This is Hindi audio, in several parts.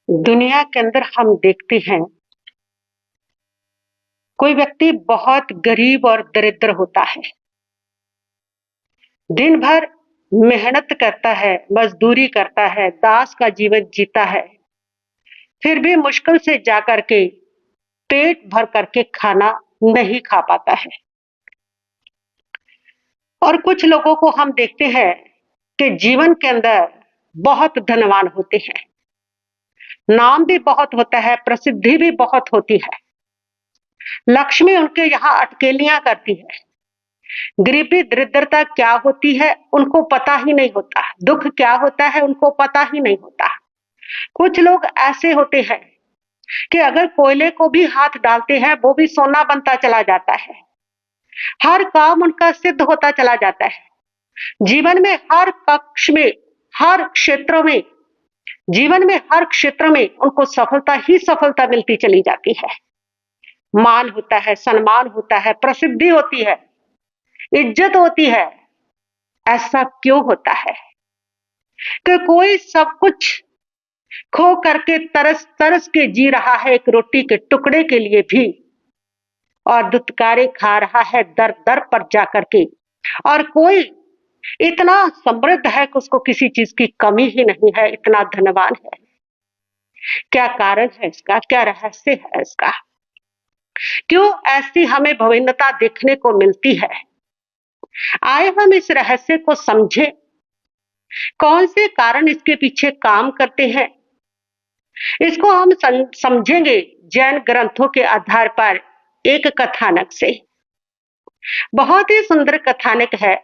दुनिया के अंदर हम देखते हैं, कोई व्यक्ति बहुत गरीब और दरिद्र होता है। दिन भर मेहनत करता है, मजदूरी करता है, दास का जीवन जीता है, फिर भी मुश्किल से जाकर के पेट भर करके खाना नहीं खा पाता है। और कुछ लोगों को हम देखते हैं कि जीवन के अंदर बहुत धनवान होते हैं, नाम भी बहुत होता है, प्रसिद्धि भी बहुत होती है। लक्ष्मी उनके यहाँ अटकेलियां करती है। गरीबी दरिद्रता क्या होती है उनको पता ही नहीं होता, दुख क्या होता है उनको पता ही नहीं होता। कुछ लोग ऐसे होते हैं कि अगर कोयले को भी हाथ डालते हैं वो भी सोना बनता चला जाता है। हर काम उनका सिद्ध होता चला जाता है। जीवन में हर पक्ष में, हर क्षेत्रों में, जीवन में हर क्षेत्र में उनको सफलता ही सफलता मिलती चली जाती है। मान होता है, सम्मान होता है, प्रसिद्धि होती है, इज्जत होती है। ऐसा क्यों होता है कि कोई सब कुछ खो करके तरस तरस के जी रहा है एक रोटी के टुकड़े के लिए भी, और दुत्कारे खा रहा है दर दर पर जाकर के, और कोई इतना समृद्ध है कि उसको किसी चीज की कमी ही नहीं है, इतना धनवान है। क्या कारण है इसका, क्या रहस्य है इसका? क्यों ऐसी हमें भिन्नता देखने को मिलती है? आए हम इस रहस्य को समझें। कौन से कारण इसके पीछे काम करते हैं, इसको हम समझेंगे जैन ग्रंथों के आधार पर एक कथानक से। बहुत ही सुंदर कथानक है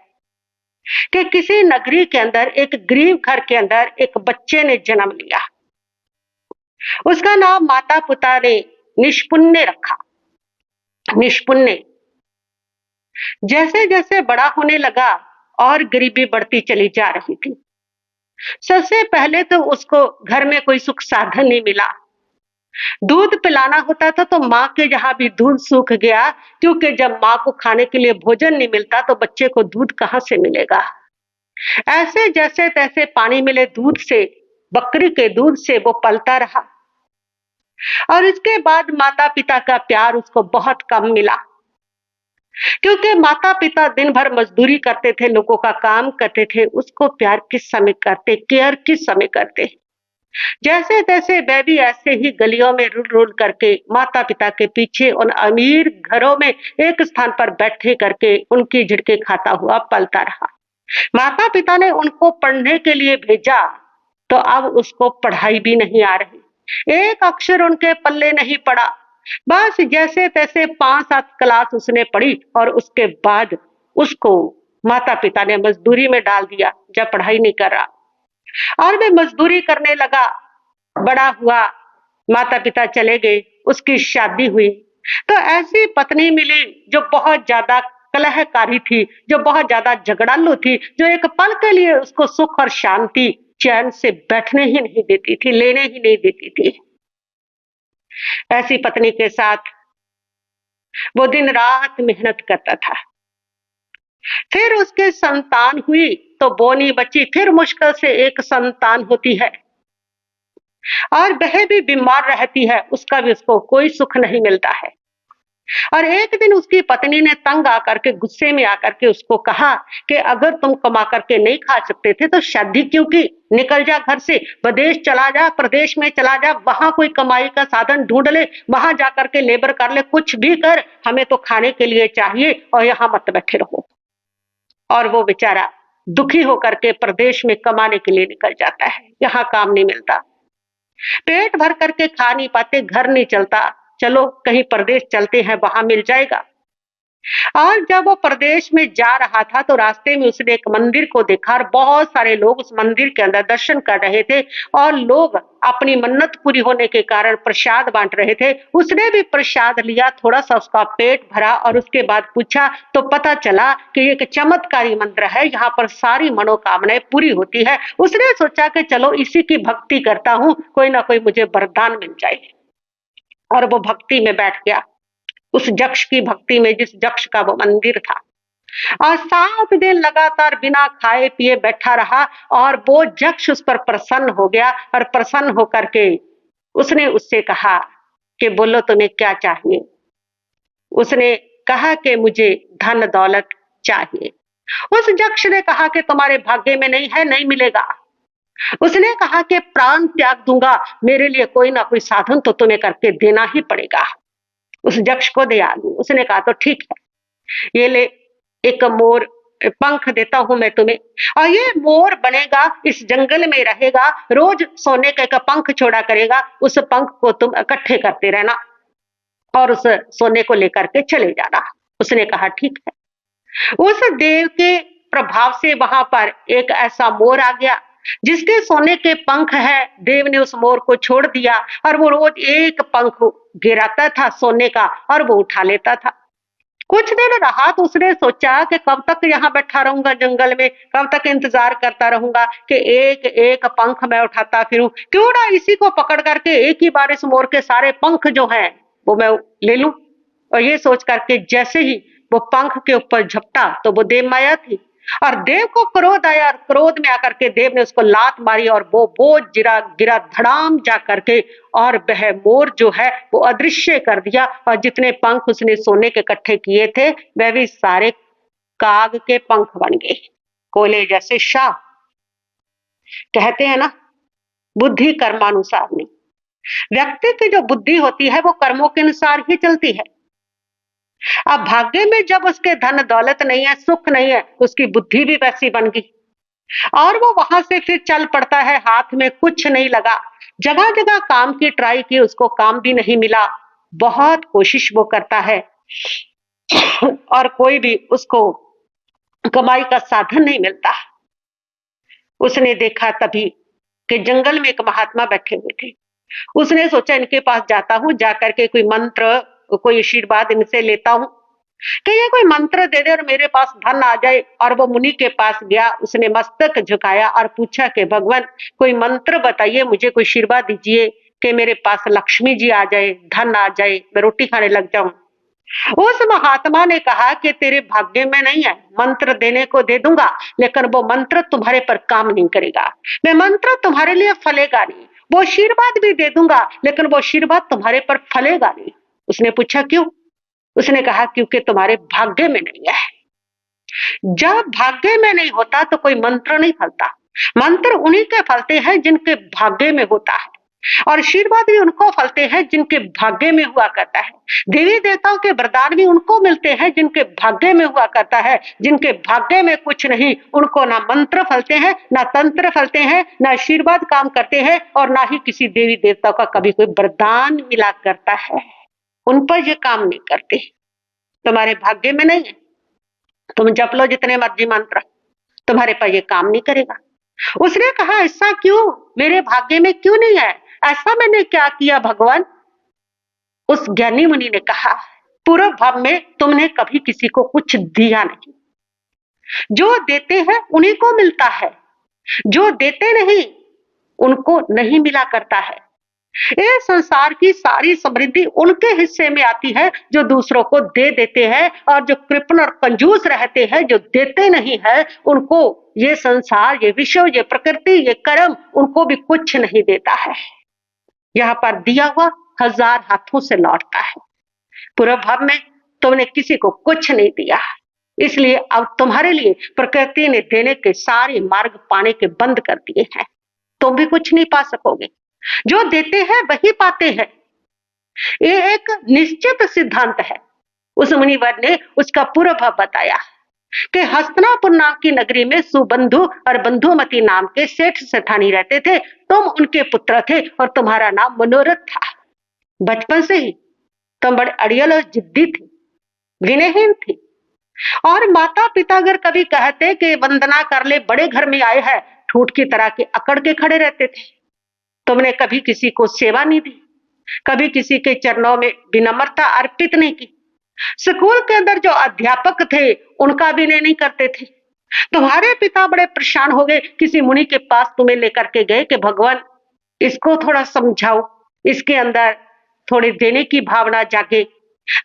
कि किसी नगरी के अंदर, एक गरीब घर के अंदर एक बच्चे ने जन्म लिया। उसका नाम माता पिता ने निष्पुण्य रखा। निष्पुण्य जैसे जैसे बड़ा होने लगा और गरीबी बढ़ती चली जा रही थी। सबसे पहले तो उसको घर में कोई सुख साधन नहीं मिला। दूध पिलाना होता था तो माँ के जहां भी दूध सूख गया, क्योंकि जब माँ को खाने के लिए भोजन नहीं मिलता तो बच्चे को दूध कहां से मिलेगा। ऐसे जैसे तैसे पानी मिले दूध से, बकरी के दूध से वो पलता रहा। और इसके बाद माता पिता का प्यार उसको बहुत कम मिला, क्योंकि माता पिता दिन भर मजदूरी करते थे, लोगों का काम करते थे। उसको प्यार किस समय करते, केयर किस समय करते। जैसे तैसे वह भी ऐसे ही गलियों में रुल रुल करके माता पिता के पीछे उन अमीर घरों में एक स्थान पर बैठे करके उनकी झिड़के खाता हुआ पलता रहा। माता पिता ने उनको पढ़ने के लिए भेजा तो अब उसको पढ़ाई भी नहीं आ रही, एक अक्षर उनके पल्ले नहीं पड़ा। बस जैसे तैसे 5-7 क्लास उसने पढ़ी और उसके बाद उसको माता पिता ने मजदूरी में डाल दिया, जब पढ़ाई नहीं कर रहा। और वे मजदूरी करने लगा, बड़ा हुआ, माता पिता चले गए, उसकी शादी हुई तो ऐसी पत्नी मिली जो बहुत ज्यादा कलहकारी थी, जो बहुत ज्यादा झगड़ालू थी, जो एक पल के लिए उसको सुख और शांति चैन से बैठने ही नहीं देती थी, लेने ही नहीं देती थी। ऐसी पत्नी के साथ वो दिन रात मेहनत करता था। फिर उसके संतान हुई तो वो नहीं बची, फिर मुश्किल से एक संतान होती है और वह भी बीमार रहती है, उसका भी उसको कोई सुख नहीं मिलता है। और एक दिन उसकी पत्नी ने तंग आकर के, गुस्से में आकर के उसको कहा कि अगर तुम कमा करके नहीं खा सकते थे तो शादी क्यों की, निकल जा घर से, विदेश चला जा, प्रदेश में चला जा, वहां कोई कमाई का साधन ढूंढ ले, वहां जाकर के लेबर कर ले, कुछ भी कर, हमें तो खाने के लिए चाहिए और यहाँ मत बैठे रहो। और वो बेचारा दुखी होकर के प्रदेश में कमाने के लिए निकल जाता है। यहाँ काम नहीं मिलता, पेट भर करके खा नहीं पाते, घर नहीं चलता, चलो कहीं प्रदेश चलते हैं, वहां मिल जाएगा। और जब वो प्रदेश में जा रहा था तो रास्ते में उसने एक मंदिर को देखा और बहुत सारे लोग उस मंदिर के अंदर दर्शन कर रहे थे और लोग अपनी मन्नत पूरी होने के कारण प्रसाद बांट रहे थे। उसने भी प्रसाद लिया, थोड़ा सा उसका पेट भरा और उसके बाद पूछा तो पता चला कि एक चमत्कारी मंदिर है, यहाँ पर सारी मनोकामनाएं पूरी होती है। उसने सोचा कि चलो इसी की भक्ति करता हूँ, कोई ना कोई मुझे वरदान मिल जाए। और वो भक्ति में बैठ गया, उस यक्ष की भक्ति में, जिस यक्ष का वो मंदिर था। और 7 दिन लगातार बिना खाए पिए बैठा रहा और वो यक्ष उस पर प्रसन्न हो गया और प्रसन्न होकर के उसने उससे कहा कि बोलो तुम्हें क्या चाहिए? उसने कहा कि मुझे धन दौलत चाहिए। उस यक्ष ने कहा कि तुम्हारे भाग्य में नहीं है, नहीं मिलेगा। उसने कहा कि प्राण त्याग दूंगा, मेरे लिए कोई ना कोई साधन तो तुम्हें करके देना ही पड़ेगा। उस यक्ष को दया दी। उसने कहा तो ठीक है, ये ले एक मोर पंख देता हूं मैं तुम्हें, और ये मोर बनेगा, इस जंगल में रहेगा, रोज सोने का एक पंख छोड़ा करेगा, उस पंख को तुम इकट्ठे करते रहना और उस सोने को लेकर के चले जाना। उसने कहा ठीक है। उस देव के प्रभाव से वहां पर एक ऐसा मोर आ गया जिसके सोने के पंख है। देव ने उस मोर को छोड़ दिया और वो रोज एक पंख गिराता था सोने का और वो उठा लेता था। कुछ दिन रहा तो उसने सोचा कि कब तक यहाँ बैठा रहूंगा जंगल में, कब तक इंतजार करता रहूंगा कि एक एक पंख मैं उठाता फिरूं, क्यों ना इसी को पकड़ करके एक ही बार इस मोर के सारे पंख जो हैं वो मैं ले लूं। और ये सोच करके जैसे ही वो पंख के ऊपर झपटा तो वो देव माया थी, और देव को क्रोध आया और क्रोध में आकर के देव ने उसको लात मारी और वो बोझ गिरा गिरा धड़ाम जा करके, और वह मोर जो है वो अदृश्य कर दिया। और जितने पंख उसने सोने के इकट्ठे किए थे वह भी सारे काग के पंख बन गए, कोयले जैसे शाह। कहते हैं ना, बुद्धि कर्मानुसार नहीं। व्यक्ति की जो बुद्धि होती है वो कर्मों के अनुसार ही चलती है। अब भाग्य में जब उसके धन दौलत नहीं है, सुख नहीं है, तो उसकी बुद्धि भी वैसी बन गई और वो वहां से फिर चल पड़ता है, हाथ में कुछ नहीं लगा। जगह जगह काम की ट्राई की, उसको काम भी नहीं मिला। बहुत कोशिश वो करता है और कोई भी उसको कमाई का साधन नहीं मिलता। उसने देखा तभी कि जंगल में एक महात्मा बैठे हुए थे। उसने सोचा इनके पास जाता हूं, जाकर के कोई मंत्र, कोई आशीर्वाद इनसे लेता हूं कि ये कोई मंत्र दे दे और मेरे पास धन आ जाए। और वो मुनि के पास गया, उसने मस्तक झुकाया और पूछा कि भगवान कोई मंत्र बताइए, मुझे कोई आशीर्वाद दीजिए कि मेरे पास लक्ष्मी जी आ जाए, धन आ जाए, मैं रोटी खाने लग जाऊं। उस महात्मा ने कहा कि तेरे भाग्य में नहीं है, मंत्र देने को दे दूंगा लेकिन वो मंत्र तुम्हारे पर काम नहीं करेगा, मैं मंत्र तुम्हारे लिए फलेगा नहीं। वो आशीर्वाद भी दे दूंगा लेकिन वो आशीर्वाद तुम्हारे पर फलेगा नहीं। उसने पूछा क्यों? उसने कहा क्योंकि तुम्हारे भाग्य में नहीं है। जब भाग्य में नहीं होता तो कोई मंत्र नहीं फलता। मंत्र उन्हीं के फलते हैं जिनके भाग्य में होता है, और आशीर्वाद भी उनको फलते हैं जिनके भाग्य में हुआ करता है। देवी देवताओं के वरदान भी उनको मिलते हैं जिनके भाग्य में हुआ करता है। जिनके भाग्य में कुछ नहीं, उनको ना मंत्र फलते हैं, ना तंत्र फलते हैं, ना आशीर्वाद काम करते हैं, और ना ही किसी देवी देवताओं का कभी कोई वरदान मिला करता है। उन पर ये काम नहीं करते। तुम्हारे भाग्य में नहीं है, तुम जप लो जितने मर्जी मंत्र, तुम्हारे पर ये काम नहीं करेगा। उसने कहा ऐसा क्यों, मेरे भाग्य में क्यों नहीं है, ऐसा मैंने क्या किया भगवान? उस ज्ञानी मुनि ने कहा पूर्व भाव में तुमने कभी किसी को कुछ दिया नहीं। जो देते हैं उन्हीं को मिलता है, जो देते नहीं उनको नहीं मिला करता है। ये संसार की सारी समृद्धि उनके हिस्से में आती है जो दूसरों को दे देते हैं, और जो कृपण और कंजूस रहते हैं, जो देते नहीं है, उनको ये संसार, ये विश्व, ये प्रकृति, ये कर्म उनको भी कुछ नहीं देता है। यहाँ पर दिया हुआ 1000 हाथों से लौटता है। पूर्व भाव में तुमने किसी को कुछ नहीं दिया, इसलिए अब तुम्हारे लिए प्रकृति ने देने के सारे मार्ग पाने के बंद कर दिए हैं। तुम भी कुछ नहीं पा सकोगे, जो देते हैं वही पाते हैं। ये एक निश्चित सिद्धांत है। उस मुनिवर ने उसका पूर्व भाव बताया कि हस्तिनापुर नाम की नगरी में सुबंधु और बंधुमती नाम के सेठ सेठानी रहते थे। तुम उनके पुत्र थे और तुम्हारा नाम मनोरथ था। बचपन से ही तुम बड़े अड़ियल और जिद्दी थे, विनयहीन थी, और माता पिता अगर कभी कहते कि वंदना कर ले, बड़े घर में आए हैं, ठूठ की तरह के अकड़ के खड़े रहते थे। तुमने कभी किसी को सेवा नहीं दी, कभी किसी के चरणों में विनम्रता अर्पित नहीं की। स्कूल के अंदर जो अध्यापक थे उनका भी नहीं करते थे। तुम्हारे पिता बड़े परेशान हो गए, किसी मुनि के पास तुम्हें लेकर के गए कि भगवान इसको थोड़ा समझाओ, इसके अंदर थोड़ी देने की भावना जागे।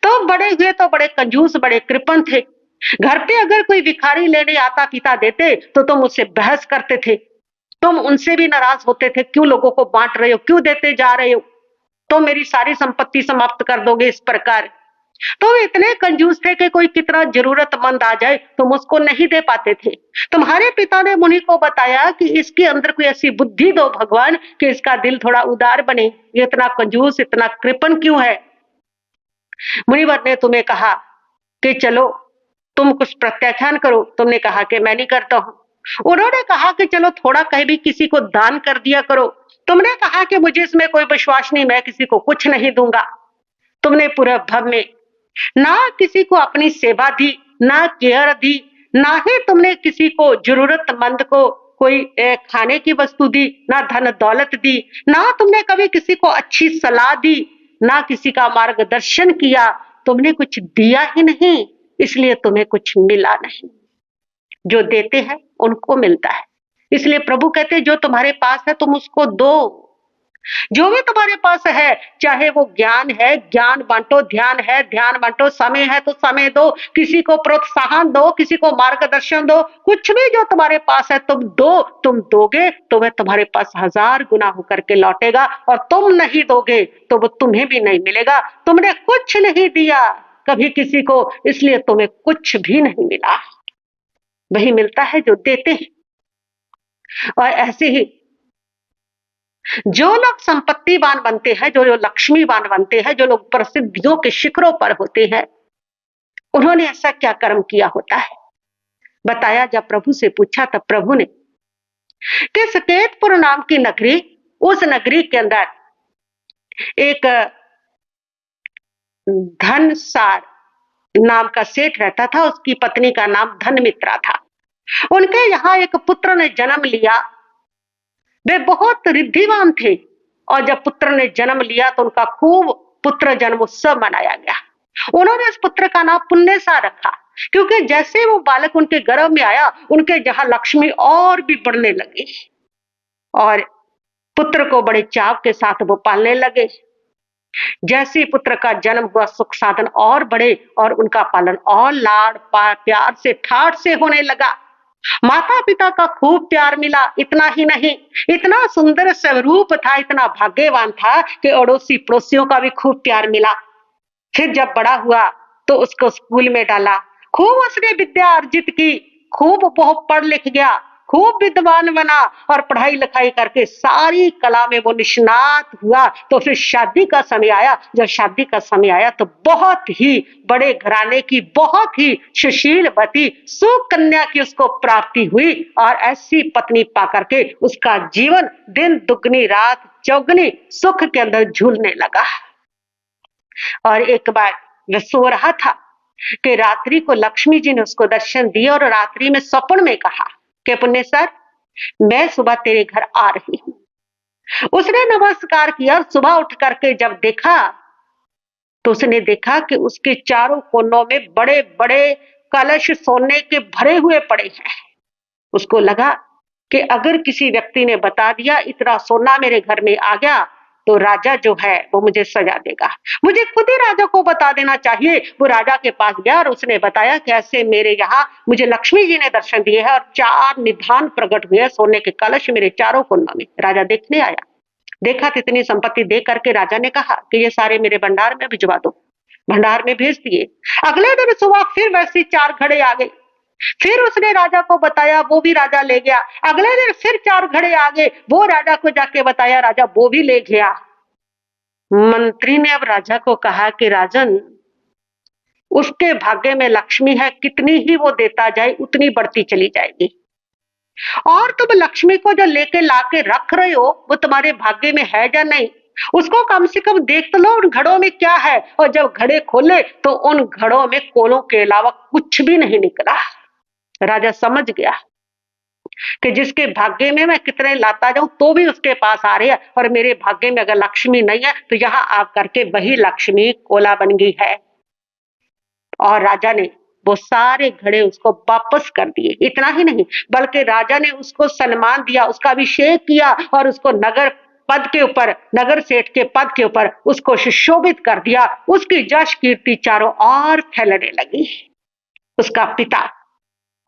तो बड़े हुए तो बड़े कंजूस, बड़े कृपण थे। घर पे अगर कोई भिखारी लेने आता, पिता देते तो तुम उससे बहस करते थे, तुम उनसे भी नाराज होते थे, क्यों लोगों को बांट रहे हो, क्यों देते जा रहे हो। तो मेरी सारी संपत्ति समाप्त कर दोगे इस प्रकार। तो वे इतने कंजूस थे कि कोई कितना जरूरतमंद आ जाए तुम उसको नहीं दे पाते थे। तुम्हारे पिता ने मुनि को बताया कि इसके अंदर कोई ऐसी बुद्धि दो भगवान कि इसका दिल थोड़ा उदार बने, ये इतना कंजूस इतना कृपण क्यों है। मुनिवर ने तुम्हें कहा कि चलो तुम कुछ प्रत्याख्यान करो, तुमने कहा कि मैं नहीं करता हूं। उन्होंने कहा कि चलो थोड़ा कहीं भी किसी को दान कर दिया करो, तुमने कहा कि मुझे इसमें कोई विश्वास नहीं, मैं किसी को कुछ नहीं दूंगा। तुमने पूरे भव में ना किसी को अपनी सेवा दी, ना केयर दी, ना ही तुमने किसी को जरूरतमंद को कोई खाने की वस्तु दी, ना धन दौलत दी, ना तुमने कभी किसी को अच्छी सलाह दी, ना किसी का मार्गदर्शन किया, तुमने कुछ दिया ही नहीं, इसलिए तुम्हें कुछ मिला नहीं। जो देते हैं उनको मिलता है। इसलिए प्रभु कहते हैं जो तुम्हारे पास है तुम उसको दो। जो भी तुम्हारे पास है, चाहे वो ज्ञान है ज्ञान बांटो, ध्यान है ध्यान बांटो, समय है तो समय दो, किसी को प्रोत्साहन दो, किसी को मार्गदर्शन दो, कुछ भी जो तुम्हारे पास है तुम दो। तुम दोगे तो वह तुम्हारे पास 1000 गुना होकर के लौटेगा, और तुम नहीं दोगे तो वो तुम्हें भी नहीं मिलेगा। तुमने कुछ नहीं दिया कभी किसी को, इसलिए तुम्हें कुछ भी नहीं मिला। वही मिलता है जो देते हैं। और ऐसे ही जो लोग संपत्तिवान बनते हैं, जो लक्ष्मीवान बनते हैं, जो लोग प्रसिद्धियों के शिखरों पर होते हैं, उन्होंने ऐसा क्या कर्म किया होता है बताया। जब प्रभु से पूछा तब प्रभु ने कि सकेतपुर नाम की नगरी, उस नगरी के अंदर एक धनसार नाम का सेठ रहता था, उसकी पत्नी का नाम धनमित्रा था। उनके यहाँ एक पुत्र ने जन्म लिया। वे बहुत रिद्धिवान थे, और जब पुत्र ने जन्म लिया तो उनका खूब पुत्र जन्म उत्सव मनाया गया। उन्होंने इस पुत्र का नाम पुण्यसा रखा, क्योंकि जैसे वो बालक उनके गर्भ में आया, उनके जहां लक्ष्मी और भी बढ़ने लगी, और पुत्र को बड़े चाव के साथ वो पालने लगे। जैसे पुत्र का जन्म हुआ, सुख साधन और बढ़े, और उनका पालन और लाड़ प्यार से ठाठ से होने लगा। माता पिता का खूब प्यार मिला। इतना ही नहीं, इतना सुंदर स्वरूप था, इतना भाग्यवान था कि अड़ोसी पड़ोसियों का भी खूब प्यार मिला। फिर जब बड़ा हुआ तो उसको स्कूल में डाला, खूब उसने विद्या अर्जित की, खूब बहुत पढ़ लिख गया, खूब विद्वान बना, और पढ़ाई लिखाई करके सारी कला में वो निष्णात हुआ। तो फिर शादी का समय आया। जब शादी का समय आया तो बहुत ही बड़े घराने की, बहुत ही सुशीलवती सुकन्या की उसको प्राप्ति हुई, और ऐसी पत्नी पा करके उसका जीवन दिन दुगनी रात चौगनी सुख के अंदर झूलने लगा। और एक बार वह सो रहा था कि रात्रि को लक्ष्मी जी ने उसको दर्शन दिए, और रात्रि में स्वप्न में कहा कि पुण्यसर, मैं सुबह तेरे घर आ रही हूं। उसने नमस्कार किया, और सुबह उठ करके जब देखा तो उसने देखा कि उसके चारों कोनों में बड़े बड़े कलश सोने के भरे हुए पड़े हैं। उसको लगा कि अगर किसी व्यक्ति ने बता दिया इतना सोना मेरे घर में आ गया तो राजा जो है वो मुझे सजा देगा, मुझे खुद ही राजा को बता देना चाहिए। वो राजा के पास गया और उसने बताया कि ऐसे मेरे यहाँ मुझे लक्ष्मी जी ने दर्शन दिए हैं, और 4 निधान प्रकट हुए सोने के कलश मेरे चारों कोनों में। राजा देखने आया, देखा तो इतनी संपत्ति देख करके राजा ने कहा कि ये सारे मेरे भंडार में भिजवा दो। भंडार में भेज दिए। अगले दिन सुबह फिर वैसी 4 घड़े आ गए। फिर उसने राजा को बताया, वो भी राजा ले गया। अगले दिन फिर 4 घड़े आ गए, वो राजा को जाके बताया, राजा वो भी ले गया। मंत्री ने अब राजा को कहा कि राजन, उसके भाग्य में लक्ष्मी है, कितनी ही वो देता जाए उतनी बढ़ती चली जाएगी, और तुम लक्ष्मी को जो लेके लाके रख रहे हो वो तुम्हारे भाग्य में है या नहीं, उसको कम से कम देख तो लो उन घड़ों में क्या है। और जब घड़े खोले तो उन घड़ों में कोलों के अलावा कुछ भी नहीं निकला। राजा समझ गया कि जिसके भाग्य में मैं कितने लाता जाऊं तो भी उसके पास आ रही है, और मेरे भाग्य में अगर लक्ष्मी नहीं है तो यहां आ करके वही लक्ष्मी कोला बन गई है। और राजा ने वो सारे घड़े उसको वापस कर दिए। इतना ही नहीं, बल्कि राजा ने उसको सम्मान दिया, उसका अभिषेक किया, और उसको नगर पद के ऊपर, नगर सेठ के पद के ऊपर उसको सुशोभित कर दिया। उसकी यश कीर्ति चारों ओर फैलने लगी। उसका पिता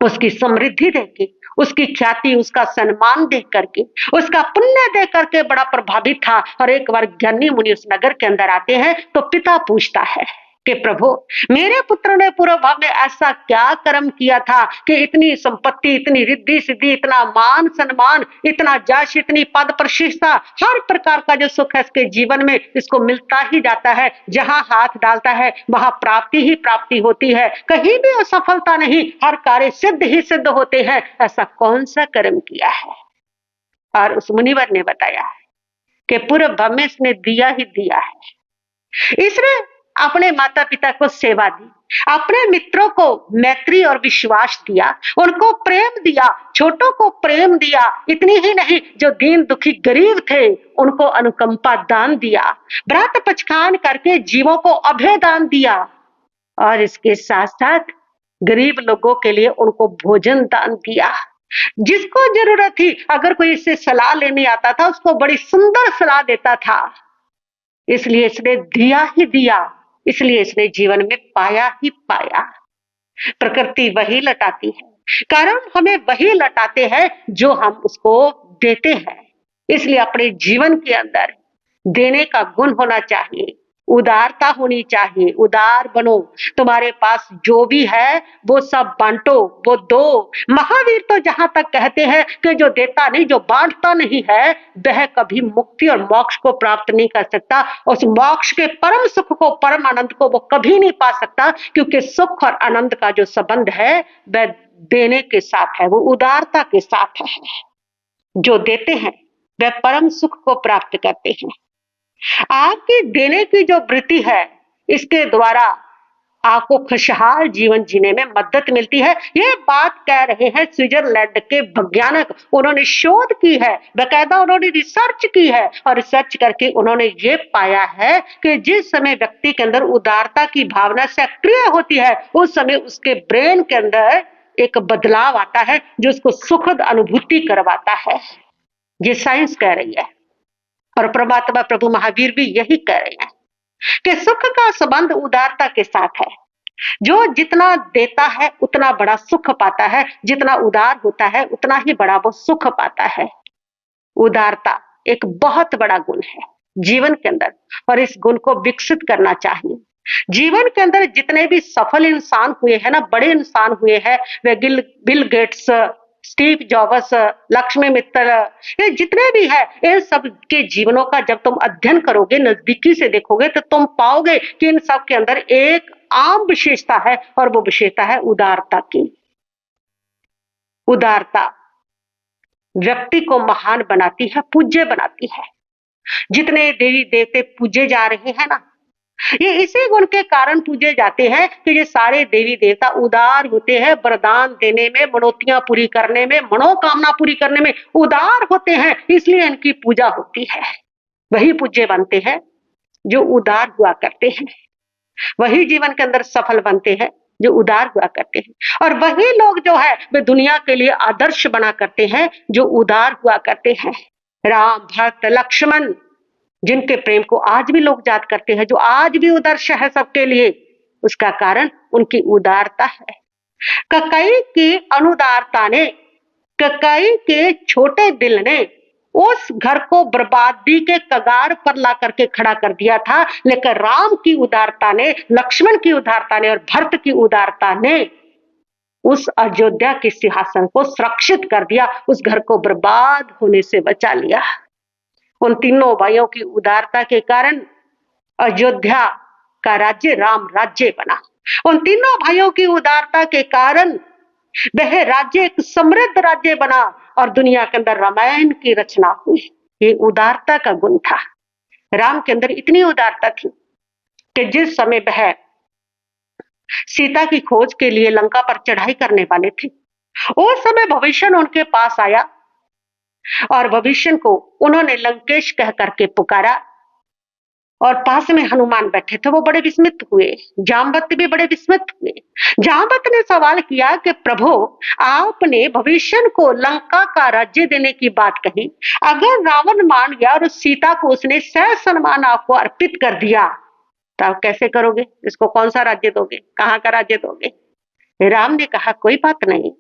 उसकी समृद्धि देख के उसकी ख्याति, उसका सम्मान देख करके, उसका पुण्य देख करके बड़ा प्रभावित था। और एक बार ज्ञानी मुनि उस नगर के अंदर आते हैं तो पिता पूछता है कि प्रभु, मेरे पुत्र ने पूर्व भाव में ऐसा क्या कर्म किया था कि इतनी संपत्ति, इतनी रिद्धि सिद्धि, इतना मान सम्मान, इतना यश, इतनी पद प्रतिष्ठा, हर प्रकार का जो सुख है इसके जीवन में इसको मिलता ही जाता है। जहां हाथ डालता है वहां प्राप्ति ही प्राप्ति होती है, कहीं भी असफलता नहीं, हर कार्य सिद्ध ही सिद्ध होते हैं। ऐसा कौन सा कर्म किया है? और उस मुनिवर ने बताया कि पूर्व भाव में इसने दिया ही दिया है। इसने अपने माता पिता को सेवा दी, अपने मित्रों को मैत्री और विश्वास दिया, उनको प्रेम दिया, छोटों को प्रेम दिया। इतनी ही नहीं, जो दीन दुखी गरीब थे उनको अनुकंपा दान दिया, व्रत पचखान करके जीवों को अभय दान दिया, और इसके साथ साथ गरीब लोगों के लिए उनको भोजन दान दिया। जिसको जरूरत थी, अगर कोई इससे सलाह लेने आता था उसको बड़ी सुंदर सलाह देता था। इसलिए इसने दिया ही दिया, इसलिए इसने जीवन में पाया ही पाया। प्रकृति वही लौटाती है, कर्म हमें वही लौटाते हैं जो हम उसको देते हैं। इसलिए अपने जीवन के अंदर देने का गुण होना चाहिए, उदारता होनी चाहिए। उदार बनो, तुम्हारे पास जो भी है वो सब बांटो, वो दो। महावीर तो जहां तक कहते हैं कि जो देता नहीं, जो बांटता नहीं है, वह कभी मुक्ति और मोक्ष को प्राप्त नहीं कर सकता। उस मोक्ष के परम सुख को, परम आनंद को वो कभी नहीं पा सकता, क्योंकि सुख और आनंद का जो संबंध है वह देने के साथ है, वो उदारता के साथ है। जो देते हैं वह परम सुख को प्राप्त करते हैं। आपकी देने की जो वृत्ति है, इसके द्वारा आपको खुशहाल जीवन जीने में मदद मिलती है। ये बात कह रहे हैं स्विट्जरलैंड के वैज्ञानिक। उन्होंने शोध की है, बकायदा उन्होंने रिसर्च की है, और रिसर्च करके उन्होंने ये पाया है कि जिस समय व्यक्ति के अंदर उदारता की भावना सक्रिय होती है, उस समय उसके ब्रेन के अंदर एक बदलाव आता है जो उसको सुखद अनुभूति करवाता है। ये साइंस कह रही है, और परमात्मा प्रभु महावीर भी यही कह रहे हैं कि सुख का संबंध उदारता के साथ है। जो जितना देता है उतना बड़ा सुख पाता है, जितना उदार होता है उतना ही बड़ा वो सुख पाता है। उदारता एक बहुत बड़ा गुण है जीवन के अंदर, और इस गुण को विकसित करना चाहिए। जीवन के अंदर जितने भी सफल इंसान हुए हैं ना, बड़े इंसान हुए हैं, way Bill Gates, Steve jobs, Lakshmi Mittal, ये जितने भी है, इन सब के जीवनों का जब तुम अध्ययन करोगे, नजदीकी से देखोगे, तो तुम पाओगे कि इन सब के अंदर एक आम विशेषता है, और वो विशेषता है उदारता की। उदारता व्यक्ति को महान बनाती है, पूज्य बनाती है। जितने देवी देवते पूजे जा रहे हैं ना, ये इसी गुण के कारण पूजे जाते हैं कि ये सारे देवी देवता उदार होते हैं, वरदान देने में, मनोतियां पूरी करने में, मनोकामना पूरी करने में उदार होते हैं, इसलिए इनकी पूजा होती है। वही पूज्य बनते हैं जो उदार हुआ करते हैं, वही जीवन के अंदर सफल बनते हैं जो उदार हुआ करते हैं, और वही लोग जो है वे दुनिया के लिए आदर्श बना करते हैं जो उदार हुआ करते हैं। राम, भरत, लक्ष्मण, जिनके प्रेम को आज भी लोग याद करते हैं, जो आज भी उदर्श है सबके लिए, उसका कारण उनकी उदारता है। ककई की अनुदारता ने, ककई के छोटे दिल ने उस घर को बर्बादी के कगार पर ला करके खड़ा कर दिया था, लेकिन राम की उदारता ने, लक्ष्मण की उदारता ने और भरत की उदारता ने उस अयोध्या के सिंहासन को सुरक्षित कर दिया, उस घर को बर्बाद होने से बचा लिया। उन तीनों भाइयों की उदारता के कारण अयोध्या का राज्य राम राज्य बना। उन तीनों भाइयों की उदारता के कारण वह राज्य एक समृद्ध राज्य बना, और दुनिया के अंदर रामायण की रचना हुई। ये उदारता का गुण था। राम के अंदर इतनी उदारता थी कि जिस समय वह सीता की खोज के लिए लंका पर चढ़ाई करने वाले थे, उस समय भविष्य उनके पास आया, और भविष्य को उन्होंने लंकेश कह करके पुकारा, और पास में हनुमान बैठे थे। वो बड़े विस्मित हुए, जामवंत भी बड़े विस्मित हुए। जामवंत ने सवाल किया कि प्रभु, आपने भविष्य को लंका का राज्य देने की बात कही, अगर रावण मान गया और सीता को उसने सह सम्मान आपको अर्पित कर दिया, तो आप कैसे करोगे? इसको कौन सा राज्य दोगे? कहाँ का राज्य दोगे? राम ने कहा कोई बात नहीं,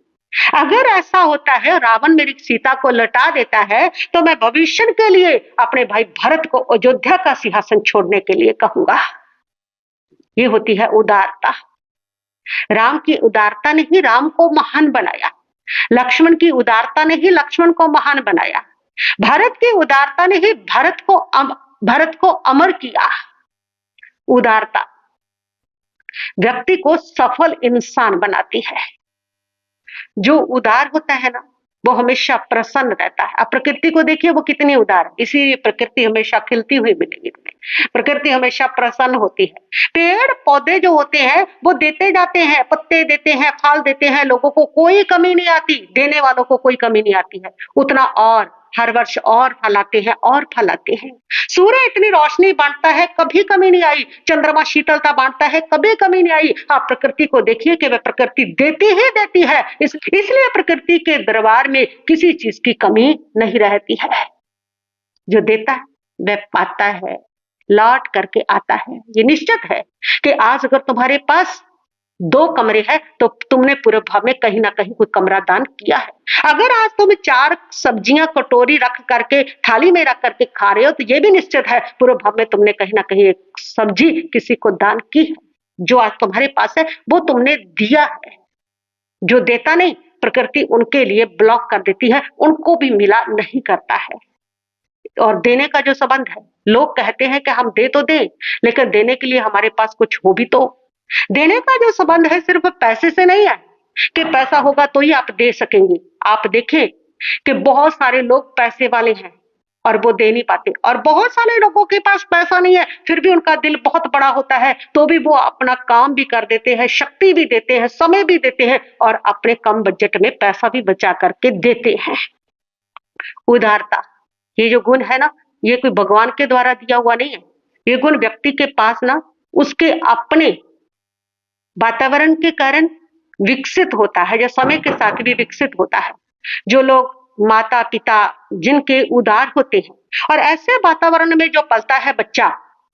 अगर ऐसा होता है, रावण मेरी सीता को लौटा देता है, तो मैं भविष्य के लिए अपने भाई भरत को अयोध्या का सिंहासन छोड़ने के लिए कहूंगा। ये होती है उदारता। राम की उदारता ने ही राम को महान बनाया। लक्ष्मण की उदारता ने ही लक्ष्मण को महान बनाया। भरत की उदारता ने ही भरत को अमर किया। उदारता व्यक्ति को सफल इंसान बनाती है। जो उदार होता है ना, वो हमेशा प्रसन्न रहता है। अब प्रकृति को देखिए, वो कितनी उदार है, इसीलिए प्रकृति हमेशा खिलती हुई मिलेगी। प्रकृति हमेशा प्रसन्न होती है। पेड़ पौधे जो होते हैं वो देते जाते हैं, पत्ते देते हैं, फल देते हैं, लोगों को कोई कमी नहीं आती, देने वालों को कोई कमी नहीं आती है। उतना और हर वर्ष और फल आते हैं और फल आते हैं। सूर्य इतनी रोशनी बांटता है, कभी कमी नहीं आई। चंद्रमा शीतलता बांटता है, कभी कमी नहीं आई। आप प्रकृति को देखिए कि वह प्रकृति देती ही देती है। इसलिए प्रकृति के दरबार में किसी चीज की कमी नहीं रहती है। जो देता है वह पाता है, लौट करके आता है। ये निश्चित है कि आज अगर तुम्हारे पास 2 कमरे हैं तो तुमने पूरे भाव में कहीं ना कहीं कोई कमरा दान किया है। अगर आज तुम 4 सब्जियां कटोरी रख करके थाली में रख करके खा रहे हो, तो ये भी निश्चित है पूरे भाव में तुमने कहीं ना कहीं एक सब्जी किसी को दान की है। जो आज तुम्हारे पास है वो तुमने दिया है। जो देता नहीं, प्रकृति उनके लिए ब्लॉक कर देती है, उनको भी मिला नहीं करता है। और देने का जो संबंध है, लोग कहते हैं कि हम दे तो दें, लेकिन देने के लिए हमारे पास कुछ हो भी तो। देने का जो संबंध है सिर्फ पैसे से नहीं है कि पैसा होगा तो ही आप दे सकेंगे। आप देखें कि बहुत सारे लोग पैसे वाले हैं और वो दे नहीं पाते, और बहुत सारे लोगों के पास पैसा नहीं है फिर भी उनका दिल बहुत बड़ा होता है, तो भी वो अपना काम भी कर देते हैं, शक्ति भी देते हैं, समय भी देते हैं, और अपने कम बजट में पैसा भी बचा करके देते हैं। उदारता, ये जो गुण है ना, ये कोई भगवान के द्वारा दिया हुआ नहीं है। ये गुण व्यक्ति के पास ना उसके अपने वातावरण के कारण विकसित होता है, जो समय के साथ भी विकसित होता है। जो लोग माता पिता जिनके उदार होते हैं, और ऐसे वातावरण में जो पलता है बच्चा,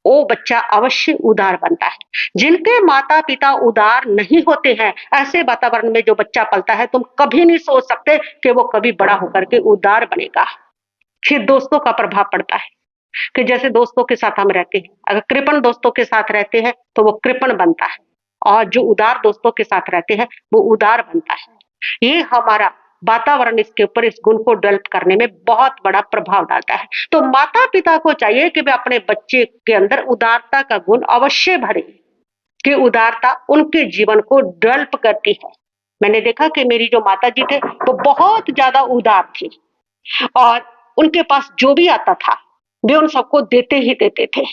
वो बच्चा अवश्य उदार बनता है। जिनके माता पिता उदार नहीं होते हैं, ऐसे वातावरण में जो बच्चा पलता है, तुम कभी नहीं सोच सकते कि वो कभी बड़ा होकर के उदार बनेगा। फिर दोस्तों का प्रभाव पड़ता है कि जैसे दोस्तों के साथ हम रहते हैं, अगर कृपण दोस्तों के साथ रहते हैं तो वो कृपण बनता है, और जो उदार दोस्तों के साथ रहते हैं वो उदार बनता है। ये हमारा वातावरण इसके ऊपर इस गुण को डेवलप करने में बहुत बड़ा प्रभाव डालता है। तो माता पिता को चाहिए कि वे अपने बच्चे के अंदर उदारता का गुण अवश्य भरे, कि उदारता उनके जीवन को डेवलप करती है। मैंने देखा कि मेरी जो माता जी थे वो बहुत ज्यादा उदार थी, और उनके पास जो भी आता था वे उन सबको देते ही देते थे।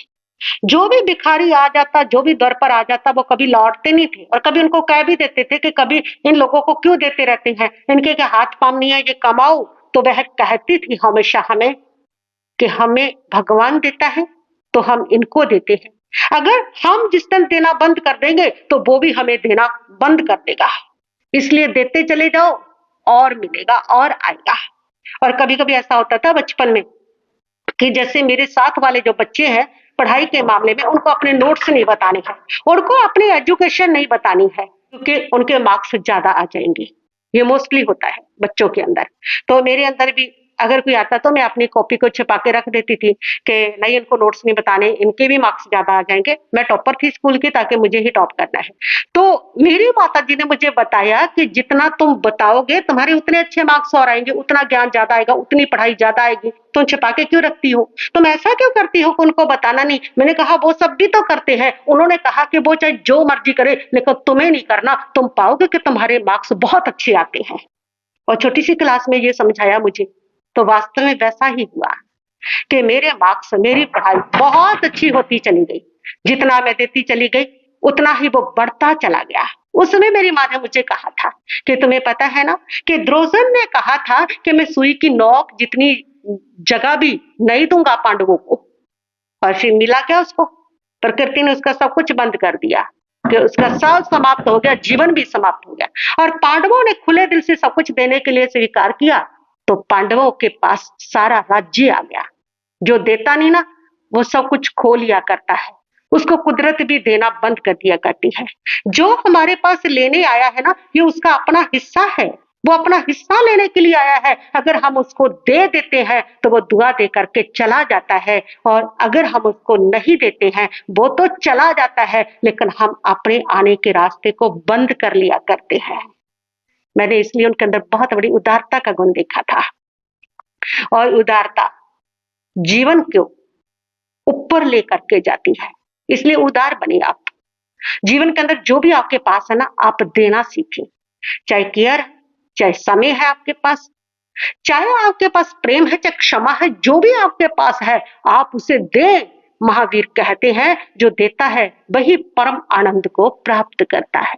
जो भी भिखारी आ जाता, जो भी दर पर आ जाता, वो कभी लौटते नहीं थे, और कभी उनको कह भी देते थे कि कभी इन लोगों को क्यों देते रहते हैं, इनके क्या हाथ पांव नहीं है, ये कमाओ। तो वह कहती थी हमेशा हमें कि हमें भगवान देता है तो हम इनको देते हैं। अगर हम जिस दिन देना बंद कर देंगे तो वो भी हमें देना बंद कर देगा। इसलिए देते चले जाओ और मिलेगा और आएगा। और कभी कभी ऐसा होता था बचपन में कि जैसे मेरे साथ वाले जो बच्चे हैं, पढ़ाई के मामले में उनको अपने नोट्स नहीं बताने हैं, उनको अपनी एजुकेशन नहीं बतानी है, क्योंकि उनके मार्क्स ज्यादा आ जाएंगे। ये मोस्टली होता है बच्चों के अंदर। तो मेरे अंदर भी अगर कोई आता तो मैं अपनी कॉपी को छिपा के रख देती थी कि नहीं, इनको नोट्स नहीं बताने, इनके भी मार्क्स ज्यादा आ जाएंगे। मैं टॉपर थी स्कूल की, ताकि मुझे ही टॉप करना है। तो मेरी माता जी ने मुझे बताया कि जितना तुम बताओगे तुम्हारे उतने अच्छे मार्क्स और आएंगे, उतना ज्ञान ज्यादा आएगा, उतनी पढ़ाई ज्यादा आएगी। तुम छिपा के क्यों रखती हो, तुम ऐसा क्यों करती हो कि उनको बताना नहीं। मैंने कहा वो सब भी तो करते हैं। उन्होंने कहा कि वो चाहे जो मर्जी करे, लेकिन तुम्हें नहीं करना, तुम पाओगे कि तुम्हारे मार्क्स बहुत अच्छे आते हैं। और छोटी सी क्लास में ये समझाया मुझे, तो वास्तव में वैसा ही हुआ कि मेरे मार्क्स, मेरी पढ़ाई बहुत अच्छी होती चली गई। जितना मैं देती चली गई उतना ही वो बढ़ता चला गया। उसमें मेरी माँ ने मुझे कहा था कि तुम्हें पता है ना कि द्रोजन ने कहा था कि मैं सुई की नोक जितनी जगह भी नहीं दूंगा पांडवों को। और फिर मिला क्या उसको, प्रकृति ने उसका सब कुछ बंद कर दिया, कि उसका सब समाप्त हो गया, जीवन भी समाप्त हो गया। और पांडवों ने खुले दिल से सब कुछ देने के लिए स्वीकार किया, तो पांडवों के पास सारा राज्य आ गया। जो देता नहीं ना, वो सब कुछ खो लिया करता है, उसको कुदरत भी देना बंद कर दिया करती है। जो हमारे पास लेने आया है ना, ये उसका अपना हिस्सा है, वो अपना हिस्सा लेने के लिए आया है। अगर हम उसको दे देते हैं तो वो दुआ दे करके चला जाता है, और अगर हम उसको नहीं देते हैं वो तो चला जाता है, लेकिन हम अपने आने के रास्ते को बंद कर लिया करते हैं। मैंने इसलिए उनके अंदर बहुत बड़ी उदारता का गुण देखा था, और उदारता जीवन को ऊपर लेकर के जाती है। इसलिए उदार बनिए आप। जीवन के अंदर जो भी आपके पास है ना, आप देना सीखें। चाहे केयर, चाहे समय है आपके पास, चाहे आपके पास प्रेम है, चाहे क्षमा है, जो भी आपके पास है आप उसे दें। महावीर कहते हैं जो देता है वही परम आनंद को प्राप्त करता है।